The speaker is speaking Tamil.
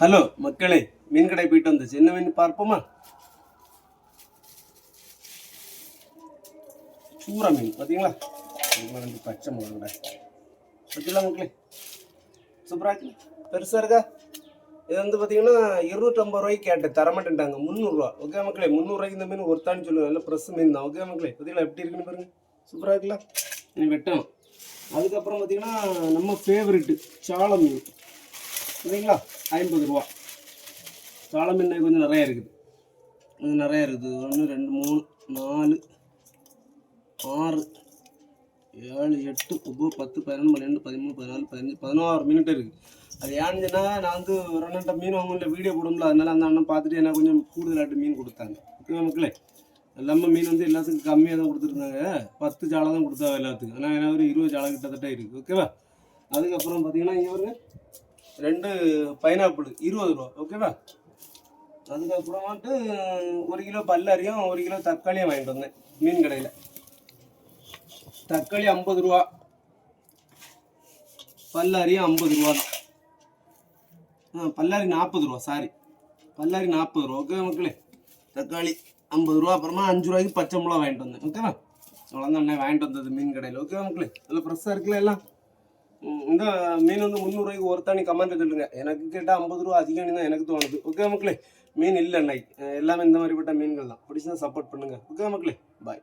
ஹலோ மக்களே, மீன் கடை போயிட்டு வந்துச்சு. என்ன மீன் பார்ப்போமா? சூறா மீன் பார்த்தீங்களா? ரெண்டு பச்சை மிளகா பார்த்தீங்களா மக்களே? சூப்பராக இருக்கு, பெருசாக இருக்கா? இது வந்து பார்த்தீங்கன்னா 250 ரூபாய்க்கு கேட்டேன், தரமாட்டேன்ட்டாங்க. 300 ஓகே மக்களே, 300 இந்த மீன் ஒருத்தான்னு சொல்லுவேன். நல்ல ஃப்ரெஷ் மீன் தான். ஓகே மக்களே, பார்த்தீங்களா எப்படி இருக்குன்னு பாருங்க, சூப்பராக இருக்குல்ல? நீ வெட்டணும். அதுக்கப்புறம் பார்த்தீங்கன்னா நம்ம ஃபேவரெட்டு சால மீன் சரிங்களா, 50 ரூபா. சால மீன் கொஞ்சம் நிறையா இருக்குது, கொஞ்சம் நிறையா இருக்குது. 1 2 3 4 6 7 8 9 10 11 12 13 14 15 16 மினிட் இருக்குது. அது ஏன்னுச்சுன்னா, நான் வந்து ஒரு அண்ணன்ட்ட மீன் வாங்கல வீடியோ போடும்ல, அதனால அந்த அண்ணன் பார்த்துட்டு எனக்கு கொஞ்சம் கூடுதலாட்டு மீன் கொடுத்தாங்க. ஓகே மக்களே, எல்லாமே மீன் வந்து எல்லாத்துக்கும் கம்மியாக தான் கொடுத்துருந்தாங்க. 10 சாலை தான் கொடுத்தாங்க எல்லாத்துக்கும். ஆனால் என்ன ஒரு 20 சாலை கிட்டத்தட்ட இருக்குது. ஓகேவா? அதுக்கப்புறம் பார்த்தீங்கன்னா இங்கே வருங்க 2 பைனாப்பிள் 20 ரூபா. ஓகேவா? அதுக்கப்புறம் வந்துட்டு 1 கிலோ பல்லாரியும் 1 கிலோ தக்காளியும் வாங்கிட்டு வந்தேன் மீன் கடையில். தக்காளி 50 ரூபா, பல்லாரியும் 50 ரூபா தான். பல்லாரி 40 ரூபா, சாரி பல்லாரி 40 ரூபா. ஓகே மக்களே, தக்காளி 50 ரூபா. அப்புறமா 5 ரூபாய்க்கு பச்சை மிளகா வாங்கிட்டு வந்தேன். ஓகேவா? அவ்வளோதான் அண்ணன் வாங்கிட்டு வந்தது மீன் கடையில். ஓகேவா மக்களே? நல்லா ஃப்ரெஷ்ஷாக இருக்குல்ல எல்லாம். இந்த மீன் வந்து 300 ரூபாய்க்கு ஒருத்தானி கமெண்ட் சொல்லுங்க. எனக்கு கேட்டால் 50 ரூபா அதிகம் தான் எனக்கு தோணுது. ஓகே மக்களே, மீன் இல்லை அன்னைக்கு எல்லாமே இந்த மாதிரிப்பட்ட மீன்கள் தான். பிடிச்சா சப்போர்ட் பண்ணுங்க. ஓகே மக்களே, பாய்.